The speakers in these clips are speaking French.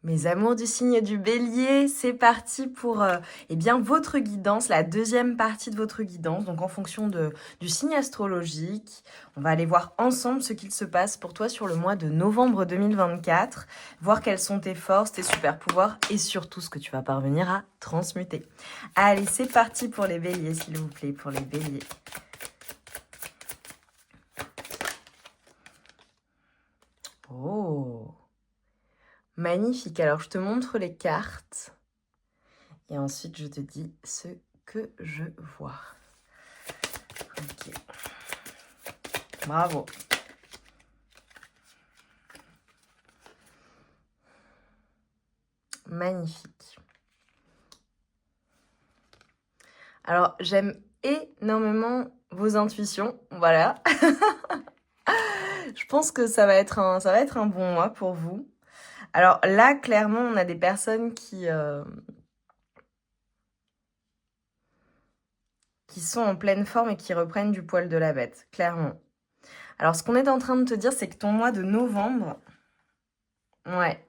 Mes amours du signe du Bélier, c'est parti pour eh bien, votre guidance, la deuxième partie de votre guidance. Donc en fonction du signe astrologique, on va aller voir ensemble ce qu'il se passe pour toi sur le mois de novembre 2024, voir quelles sont tes forces, tes super pouvoirs et surtout ce que tu vas parvenir à transmuter. Allez, c'est parti pour les Béliers, s'il vous plaît, pour les Béliers. Oh, magnifique. Alors, je te montre les cartes. Et ensuite, je te dis ce que je vois. Ok. Bravo. Magnifique. Alors, j'aime énormément vos intuitions. Voilà. Je pense que ça va être un bon mois pour vous. Alors là, clairement, on a des personnes qui sont en pleine forme et qui reprennent du poil de la bête, clairement. Alors, ce qu'on est en train de te dire, c'est que ton mois de novembre... Ouais.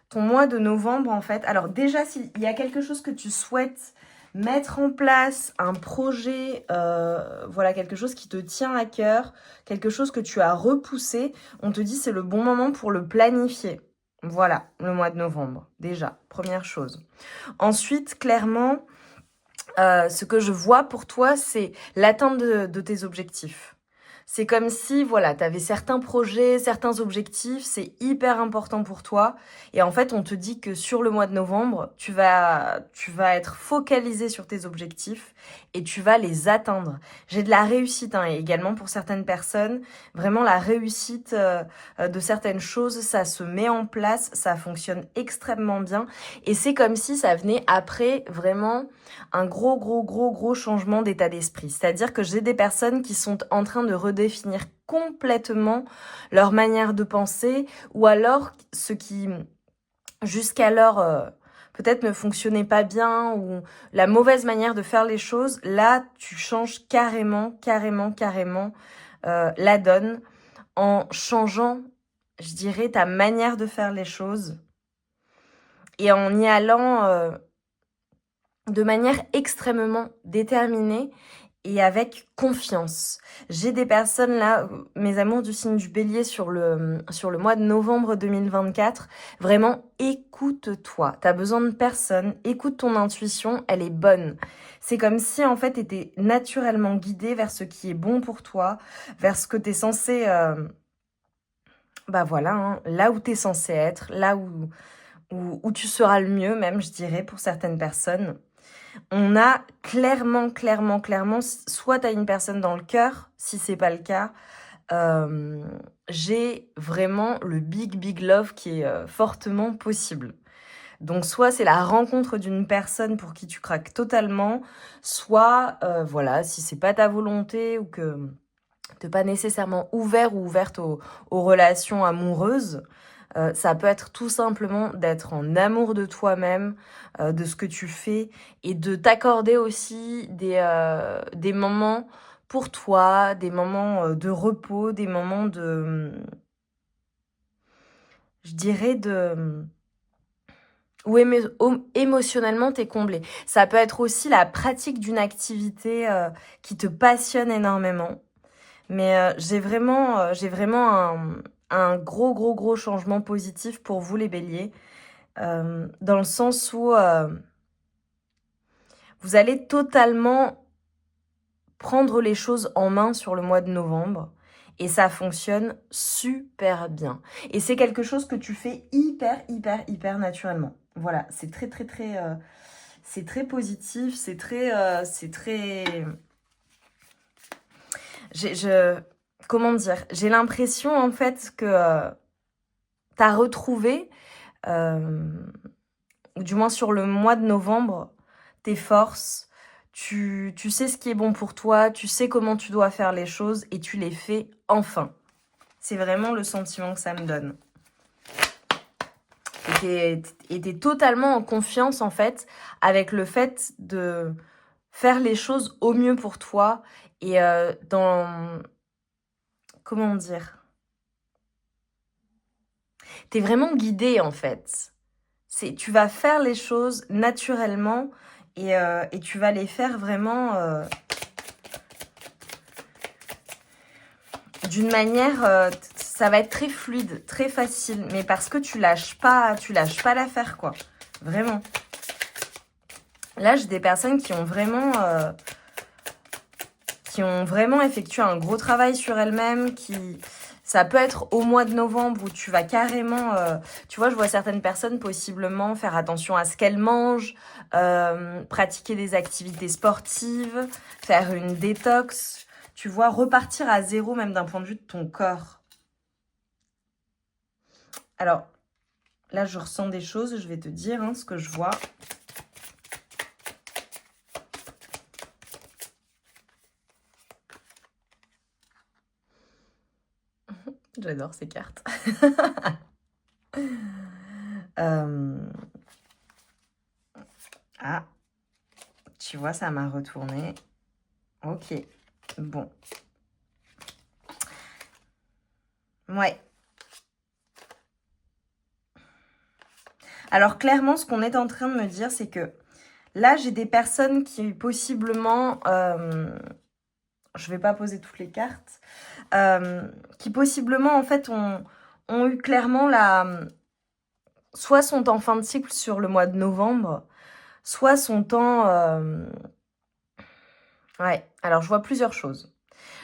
Ton mois de novembre, en fait... Alors déjà, s'il y a quelque chose que tu souhaites mettre en place, un projet, voilà, quelque chose qui te tient à cœur, quelque chose que tu as repoussé, on te dit c'est le bon moment pour le planifier. Voilà, le mois de novembre, déjà, première chose. Ensuite, clairement, ce que je vois pour toi, c'est l'atteinte de tes objectifs. C'est comme si, voilà, tu avais certains projets, certains objectifs, c'est hyper important pour toi. Et en fait, on te dit que sur le mois de novembre, tu vas être focalisé sur tes objectifs et tu vas les atteindre. J'ai de la réussite, hein, et également pour certaines personnes, vraiment la réussite de certaines choses, ça se met en place, ça fonctionne extrêmement bien. Et c'est comme si ça venait après vraiment un gros changement d'état d'esprit. C'est-à-dire que j'ai des personnes qui sont en train de redéfinir complètement leur manière de penser ou alors ce qui jusqu'alors peut-être ne fonctionnait pas bien ou la mauvaise manière de faire les choses. Là, tu changes carrément la donne en changeant, je dirais, ta manière de faire les choses et en y allant de manière extrêmement déterminée et avec confiance. J'ai des personnes là, mes amours du signe du Bélier sur le mois de novembre 2024, vraiment écoute-toi. T'as besoin de personne, écoute ton intuition, elle est bonne. C'est comme si en fait t'étais naturellement guidé vers ce qui est bon pour toi, vers ce que t'es censé, bah voilà, hein, là où t'es censé être, là où tu seras le mieux même, je dirais, pour certaines personnes. On a clairement, soit tu as une personne dans le cœur, si c'est pas le cas, j'ai vraiment le big love qui est fortement possible. Donc soit c'est la rencontre d'une personne pour qui tu craques totalement, soit voilà, si c'est pas ta volonté ou que t'es pas nécessairement ouvert ou ouverte aux relations amoureuses, ça peut être tout simplement d'être en amour de toi-même, de ce que tu fais et de t'accorder aussi des moments pour toi, des moments de repos, des moments je dirais où émotionnellement t'es comblé. Ça peut être aussi la pratique d'une activité qui te passionne énormément. Mais j'ai vraiment un gros changement positif pour vous les béliers. Dans le sens où vous allez totalement prendre les choses en main sur le mois de novembre et ça fonctionne super bien. Et c'est quelque chose que tu fais hyper naturellement. Voilà, c'est c'est très positif, comment dire, j'ai l'impression en fait que t'as retrouvé ou du moins sur le mois de novembre, tes forces, tu sais ce qui est bon pour toi, tu sais comment tu dois faire les choses et tu les fais enfin. C'est vraiment le sentiment que ça me donne. Et t'es totalement en confiance en fait avec le fait de faire les choses au mieux pour toi et dans... Comment dire ? t'es vraiment guidé en fait. Tu vas faire les choses naturellement et tu vas les faire vraiment d'une manière, ça va être très fluide, très facile, mais parce que tu lâches pas l'affaire quoi, vraiment. Là, j'ai des personnes qui ont vraiment effectué un gros travail sur elles-mêmes, ça peut être au mois de novembre où tu vas carrément, tu vois, je vois certaines personnes possiblement faire attention à ce qu'elles mangent, pratiquer des activités sportives, faire une détox, tu vois, repartir à zéro même d'un point de vue de ton corps. Alors, là, je ressens des choses, je vais te dire ce que je vois. J'adore ces cartes. Ah, tu vois, ça m'a retourné. Ok, bon. Ouais. Alors, clairement, ce qu'on est en train de me dire, c'est que là, j'ai des personnes qui, possiblement... je vais pas poser toutes les cartes. Qui, possiblement, en fait, ont eu clairement soit sont en fin de cycle sur le mois de novembre, soit sont en... Ouais, alors je vois plusieurs choses.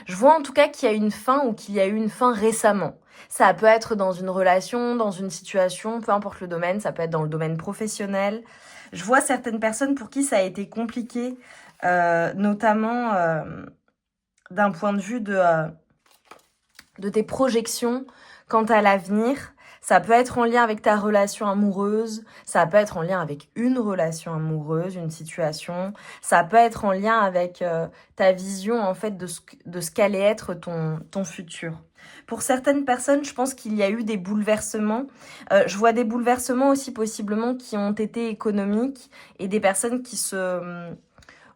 Je vois en tout cas qu'il y a une fin ou qu'il y a eu une fin récemment. Ça peut être dans une relation, dans une situation, peu importe le domaine, ça peut être dans le domaine professionnel. Je vois certaines personnes pour qui ça a été compliqué, notamment d'un point de vue de tes projections quant à l'avenir. Ça peut être en lien avec ta relation amoureuse, ça peut être en lien avec une relation amoureuse, une situation, ça peut être en lien avec ta vision en fait de ce qu'allait être ton futur. Pour certaines personnes, je pense qu'il y a eu des bouleversements. Je vois des bouleversements aussi possiblement qui ont été économiques et des personnes qui se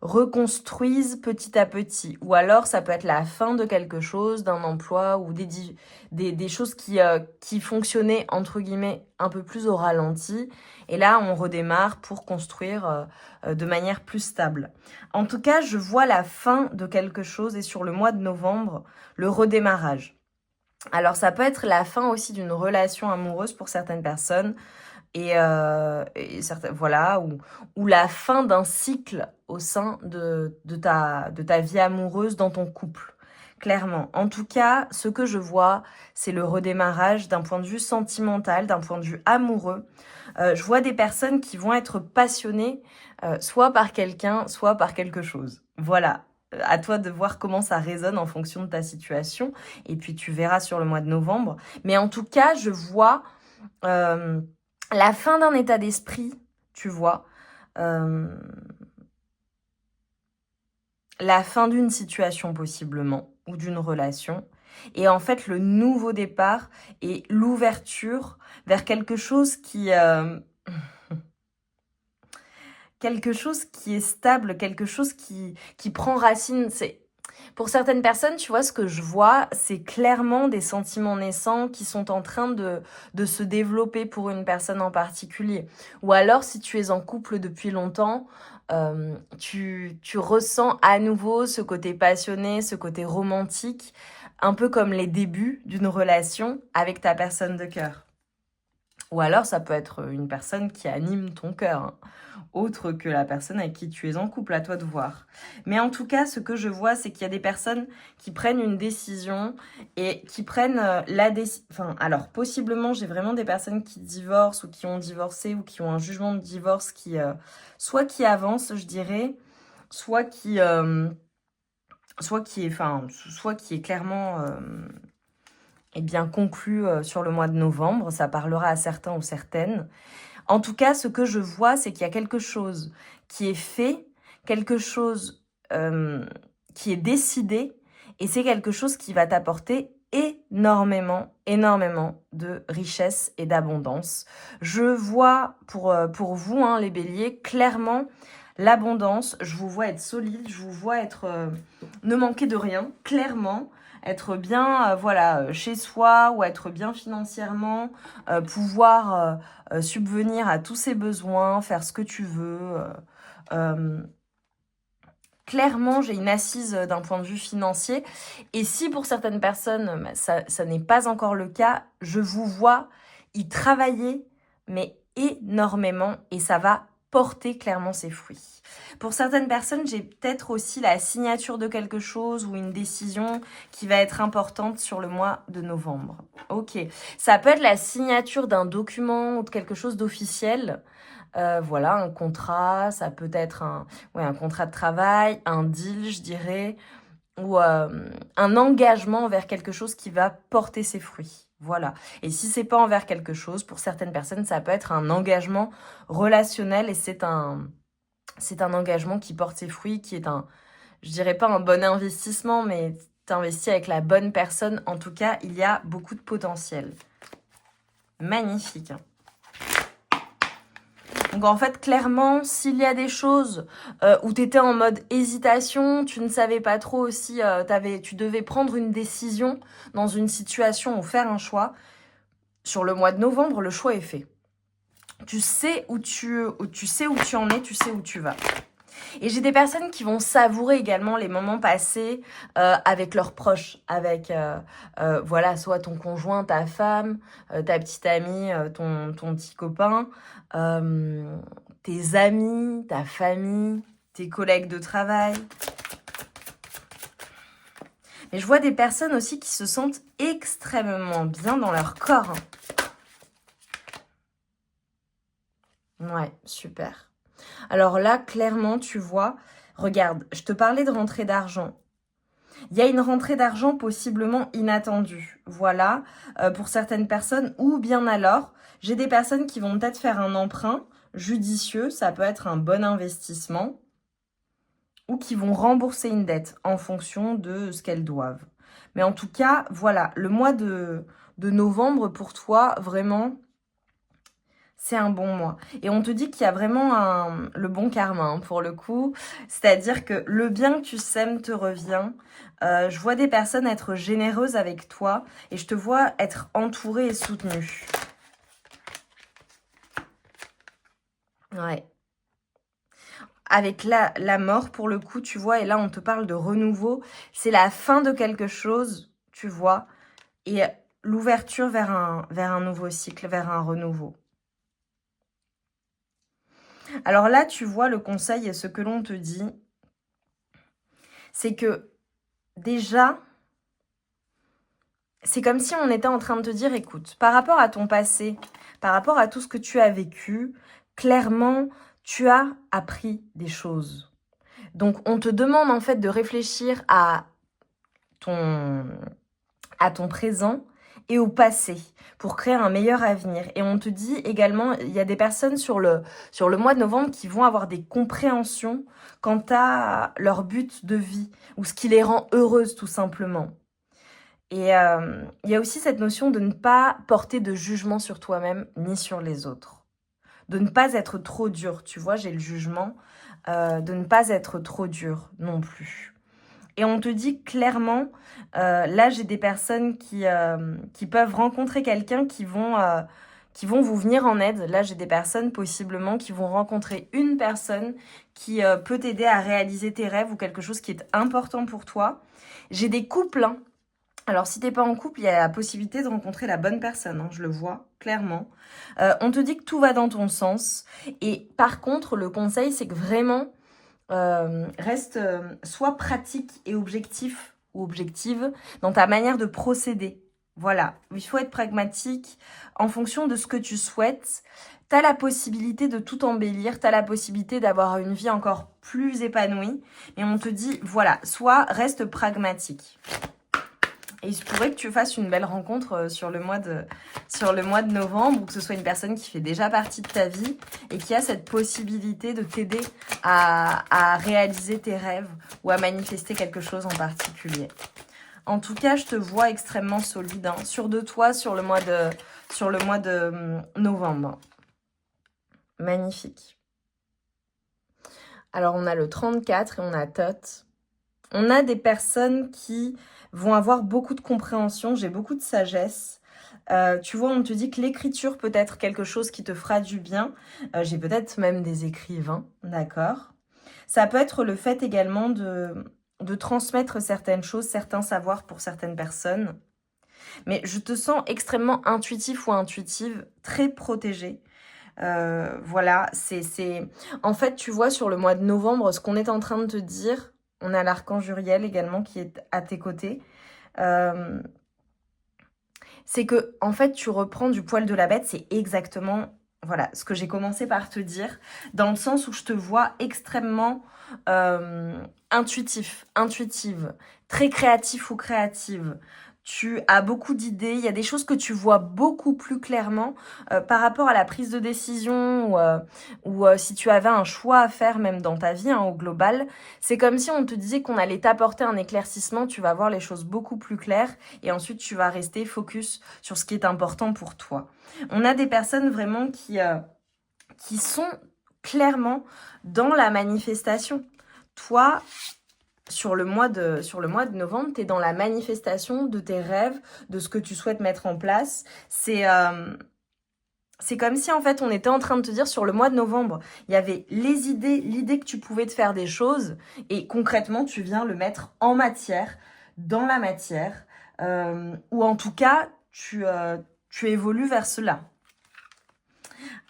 reconstruisent petit à petit. Ou alors, ça peut être la fin de quelque chose, d'un emploi ou des choses qui fonctionnaient, entre guillemets, un peu plus au ralenti. Et là, on redémarre pour construire de manière plus stable. En tout cas, je vois la fin de quelque chose et sur le mois de novembre, le redémarrage. Alors, ça peut être la fin aussi d'une relation amoureuse pour certaines personnes, voilà, ou la fin d'un cycle au sein de ta vie amoureuse dans ton couple, clairement. En tout cas, ce que je vois, c'est le redémarrage d'un point de vue sentimental, d'un point de vue amoureux. Je vois des personnes qui vont être passionnées, soit par quelqu'un, soit par quelque chose. Voilà. À toi de voir comment ça résonne en fonction de ta situation. Et puis, tu verras sur le mois de novembre. Mais en tout cas, je vois... la fin d'un état d'esprit, tu vois, la fin d'une situation possiblement, ou d'une relation, et en fait le nouveau départ et l'ouverture vers quelque chose quelque chose qui est stable, quelque chose qui prend racine. Pour certaines personnes, tu vois, ce que je vois, c'est clairement des sentiments naissants qui sont en train de se développer pour une personne en particulier. Ou alors, si tu es en couple depuis longtemps, tu ressens à nouveau ce côté passionné, ce côté romantique, un peu comme les débuts d'une relation avec ta personne de cœur. Ou alors, ça peut être une personne qui anime ton cœur, autre que la personne avec qui tu es en couple, à toi de voir. Mais en tout cas, ce que je vois, c'est qu'il y a des personnes qui prennent une décision et qui prennent la décision... Enfin, alors, possiblement, j'ai vraiment des personnes qui divorcent ou qui ont divorcé ou qui ont un jugement de divorce qui... soit qui avance, je dirais, soit qui... soit qui est clairement... bien conclu sur le mois de novembre. Ça parlera à certains ou certaines. En tout cas, ce que je vois, c'est qu'il y a quelque chose qui est fait, quelque chose qui est décidé, et c'est quelque chose qui va t'apporter énormément de richesse et d'abondance. Je vois pour vous, les béliers, clairement l'abondance. Je vous vois être solide, je vous vois être ne manquer de rien, clairement. être bien voilà, chez soi ou être bien financièrement, pouvoir subvenir à tous ses besoins, faire ce que tu veux. Clairement, j'ai une assise d'un point de vue financier. Et si pour certaines personnes, ça n'est pas encore le cas, je vous vois y travailler, mais énormément. Et ça va porter clairement ses fruits. Pour certaines personnes, j'ai peut-être aussi la signature de quelque chose ou une décision qui va être importante sur le mois de novembre. Ok. Ça peut être la signature d'un document ou de quelque chose d'officiel. Voilà, un contrat, ça peut être un contrat de travail, un deal, je dirais, ou un engagement envers quelque chose qui va porter ses fruits. Voilà. Et si c'est pas envers quelque chose, pour certaines personnes, ça peut être un engagement relationnel et c'est un engagement qui porte ses fruits, qui est je dirais pas un bon investissement, mais t'investis avec la bonne personne. En tout cas, il y a beaucoup de potentiel. Magnifique. Donc en fait, clairement, s'il y a des choses où tu étais en mode hésitation, tu ne savais pas trop aussi, tu devais prendre une décision dans une situation ou faire un choix, sur le mois de novembre, le choix est fait. Tu sais où tu en es, tu sais où tu vas. Et j'ai des personnes qui vont savourer également les moments passés avec leurs proches, avec voilà, soit ton conjoint, ta femme, ta petite amie, ton petit copain, tes amis, ta famille, tes collègues de travail. Mais je vois des personnes aussi qui se sentent extrêmement bien dans leur corps. Ouais, super. Alors là, clairement, tu vois, regarde, je te parlais de rentrée d'argent. Il y a une rentrée d'argent possiblement inattendue. Voilà, pour certaines personnes. Ou bien alors, j'ai des personnes qui vont peut-être faire un emprunt judicieux. Ça peut être un bon investissement. Ou qui vont rembourser une dette en fonction de ce qu'elles doivent. Mais en tout cas, voilà, le mois de novembre pour toi, vraiment, c'est un bon mois. Et on te dit qu'il y a vraiment le bon karma hein, pour le coup. C'est-à-dire que le bien que tu sèmes te revient. Je vois des personnes être généreuses avec toi et je te vois être entourée et soutenue. Ouais. Avec la mort pour le coup, tu vois, et là on te parle de renouveau. C'est la fin de quelque chose, tu vois, et l'ouverture vers un nouveau cycle, vers un renouveau. Alors là, tu vois, le conseil et ce que l'on te dit, c'est que déjà, c'est comme si on était en train de te dire, écoute, par rapport à ton passé, par rapport à tout ce que tu as vécu, clairement, tu as appris des choses. Donc, on te demande en fait de réfléchir à ton présent et au passé pour créer un meilleur avenir. Et on te dit également, il y a des personnes sur le mois de novembre qui vont avoir des compréhensions quant à leur but de vie ou ce qui les rend heureuses tout simplement. Et il y a aussi cette notion de ne pas porter de jugement sur toi-même ni sur les autres. De ne pas être trop dur, tu vois, j'ai le jugement, de ne pas être trop dur non plus. Et on te dit clairement, là j'ai des personnes qui peuvent rencontrer quelqu'un qui vont vous venir en aide. Là j'ai des personnes possiblement qui vont rencontrer une personne qui peut t'aider à réaliser tes rêves ou quelque chose qui est important pour toi. J'ai des couples, hein. Alors, si t'es pas en couple, il y a la possibilité de rencontrer la bonne personne, hein, je le vois clairement. On te dit que tout va dans ton sens. Et par contre, le conseil, c'est que vraiment, reste soit pratique et objectif ou objective dans ta manière de procéder. Voilà, il faut être pragmatique en fonction de ce que tu souhaites. Tu as la possibilité de tout embellir, tu as la possibilité d'avoir une vie encore plus épanouie. Et on te dit, voilà, soit reste pragmatique. Et il se pourrait que tu fasses une belle rencontre sur le mois de novembre ou que ce soit une personne qui fait déjà partie de ta vie et qui a cette possibilité de t'aider à réaliser tes rêves ou à manifester quelque chose en particulier. En tout cas, je te vois extrêmement solide, hein, sûr de toi sur le mois de novembre. Magnifique. Alors, on a le 34 et on a Tot. On a des personnes qui vont avoir beaucoup de compréhension, j'ai beaucoup de sagesse. Tu vois, on te dit que l'écriture peut être quelque chose qui te fera du bien. J'ai peut-être même des écrivains, d'accord? Ça peut être le fait également de transmettre certaines choses, certains savoirs pour certaines personnes. Mais je te sens extrêmement intuitif ou intuitive, très protégée. Voilà, c'est... En fait, tu vois, sur le mois de novembre, ce qu'on est en train de te dire, on a l'archange Uriel également qui est à tes côtés. Euh, c'est que, en fait, tu reprends du poil de la bête, c'est exactement, voilà, ce que j'ai commencé par te dire, dans le sens où je te vois extrêmement intuitive, très créatif ou créative. Tu as beaucoup d'idées, il y a des choses que tu vois beaucoup plus clairement par rapport à la prise de décision ou si tu avais un choix à faire même dans ta vie au global. C'est comme si on te disait qu'on allait t'apporter un éclaircissement, tu vas voir les choses beaucoup plus claires et ensuite tu vas rester focus sur ce qui est important pour toi. On a des personnes vraiment qui sont clairement dans la manifestation. Toi, sur le mois de novembre, tu es dans la manifestation de tes rêves, de ce que tu souhaites mettre en place. C'est comme si en fait on était en train de te dire sur le mois de novembre, il y avait les idées, l'idée que tu pouvais te faire des choses et concrètement tu viens le mettre en matière, dans la matière, ou en tout cas tu évolues vers cela.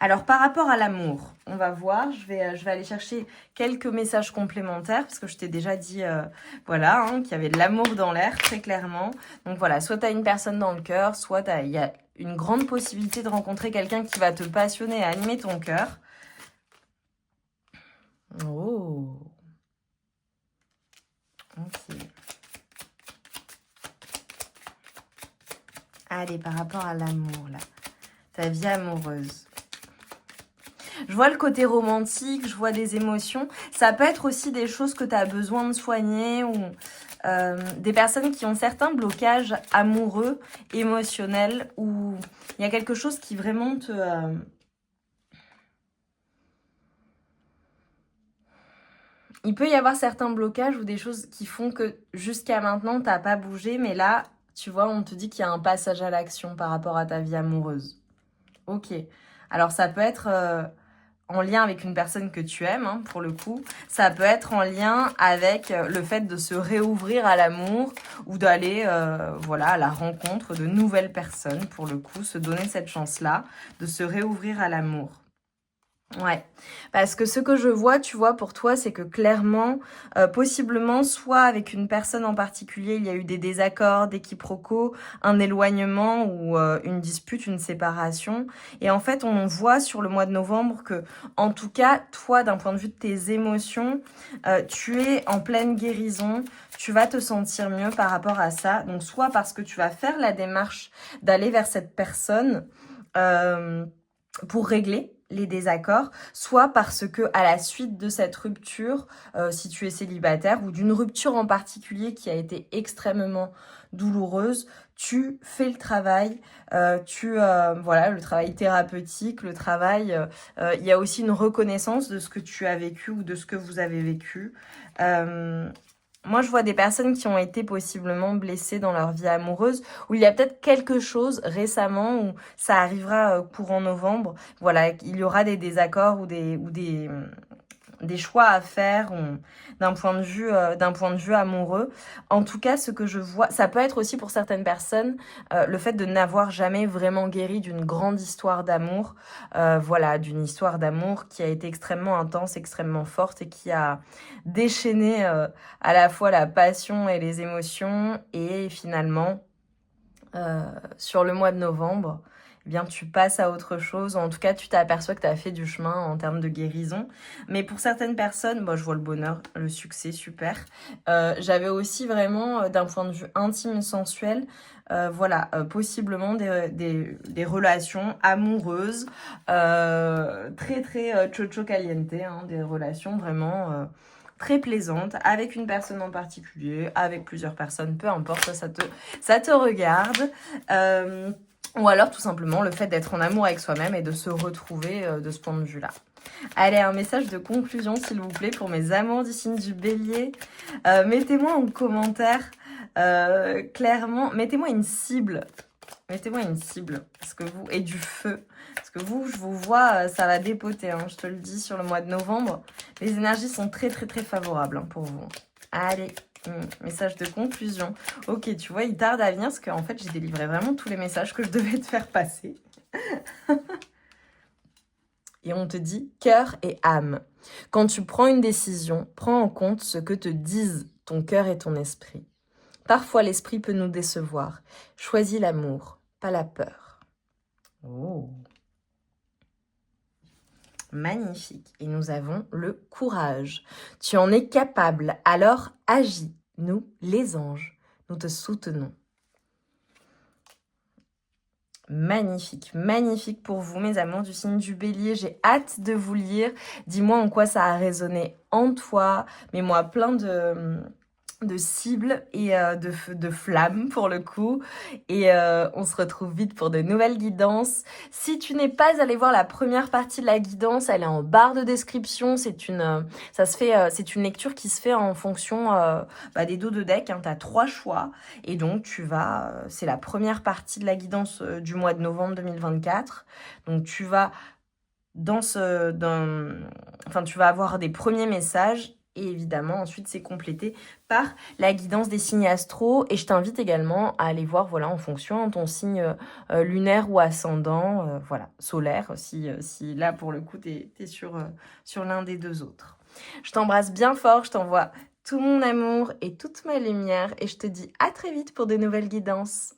Alors, par rapport à l'amour, on va voir, je vais aller chercher quelques messages complémentaires, parce que je t'ai déjà dit, voilà, qu'il y avait de l'amour dans l'air, très clairement. Donc voilà, soit tu as une personne dans le cœur, soit il y a une grande possibilité de rencontrer quelqu'un qui va te passionner et animer ton cœur. Oh. Ok. Allez, par rapport à l'amour, là. Ta vie amoureuse. Je vois le côté romantique, je vois des émotions. Ça peut être aussi des choses que tu as besoin de soigner ou des personnes qui ont certains blocages amoureux, émotionnels, où il y a quelque chose qui vraiment te... Il peut y avoir certains blocages ou des choses qui font que jusqu'à maintenant, tu n'as pas bougé, mais là, tu vois, on te dit qu'il y a un passage à l'action par rapport à ta vie amoureuse. Ok. Alors ça peut être... en lien avec une personne que tu aimes, pour le coup. Ça peut être en lien avec le fait de se réouvrir à l'amour ou d'aller voilà, à la rencontre de nouvelles personnes, pour le coup, se donner cette chance-là de se réouvrir à l'amour. Ouais, parce que ce que je vois, tu vois, pour toi, c'est que clairement, possiblement, soit avec une personne en particulier, il y a eu des désaccords, des quiproquos, un éloignement ou une dispute, une séparation. Et en fait, on voit sur le mois de novembre que, en tout cas, toi, d'un point de vue de tes émotions, tu es en pleine guérison, tu vas te sentir mieux par rapport à ça. Donc, soit parce que tu vas faire la démarche d'aller vers cette personne, pour régler les désaccords, soit parce que à la suite de cette rupture, si tu es célibataire ou d'une rupture en particulier qui a été extrêmement douloureuse, tu fais le travail, voilà, le travail thérapeutique, le travail, il y a aussi une reconnaissance de ce que tu as vécu ou de ce que vous avez vécu. Moi, je vois des personnes qui ont été possiblement blessées dans leur vie amoureuse, où il y a peut-être quelque chose récemment, où ça arrivera courant novembre. Voilà, il y aura des désaccords ou des choix à faire d'un point de vue amoureux. En tout cas, ce que je vois, ça peut être aussi pour certaines personnes le fait de n'avoir jamais vraiment guéri d'une grande histoire d'amour, voilà, d'une histoire d'amour qui a été extrêmement intense, extrêmement forte et qui a déchaîné à la fois la passion et les émotions et finalement sur le mois de novembre, eh bien, tu passes à autre chose. En tout cas, tu t'aperçois que tu as fait du chemin en termes de guérison. Mais pour certaines personnes, je vois le bonheur, le succès, super. J'avais aussi vraiment, d'un point de vue intime et sensuel, voilà, possiblement des relations amoureuses, très, très chocho caliente, des relations vraiment... très plaisante avec une personne en particulier, avec plusieurs personnes, peu importe, ça te regarde. Ou alors tout simplement le fait d'être en amour avec soi-même et de se retrouver de ce point de vue-là. Allez, un message de conclusion s'il vous plaît pour mes amours du signe du Bélier. Mettez-moi en commentaire clairement, mettez-moi une cible. Mettez-moi une cible parce que vous et du feu. Parce que vous, je vous vois, ça va dépoter, hein, je te le dis, sur le mois de novembre. Les énergies sont très très très favorables hein, pour vous. Allez. Message de conclusion. Ok, tu vois, il tarde à venir parce qu'en fait, j'ai délivré vraiment tous les messages que je devais te faire passer. Et on te dit cœur et âme. Quand tu prends une décision, prends en compte ce que te disent ton cœur et ton esprit. Parfois, l'esprit peut nous décevoir. Choisis l'amour, pas la peur. Oh. Magnifique. Et nous avons le courage. Tu en es capable, alors agis. Nous, les anges, nous te soutenons. Magnifique, magnifique pour vous, mes amours du signe du Bélier. J'ai hâte de vous lire. Dis-moi en quoi ça a résonné en toi. Mets-moi plein de cibles et de flammes pour le coup. Et on se retrouve vite pour de nouvelles guidances. Si tu n'es pas allé voir la première partie de la guidance, elle est en barre de description. C'est une lecture qui se fait en fonction des dos de deck. Hein. Tu as 3 choix. Et donc, c'est la première partie de la guidance du mois de novembre 2024. Donc, tu vas tu vas avoir des premiers messages. Et évidemment, ensuite, c'est complété par la guidance des signes astro. Et je t'invite également à aller voir, voilà, en fonction de ton signe lunaire ou ascendant, solaire, si là, pour le coup, t'es sur l'un des 2 autres. Je t'embrasse bien fort, je t'envoie tout mon amour et toute ma lumière. Et je te dis à très vite pour de nouvelles guidances.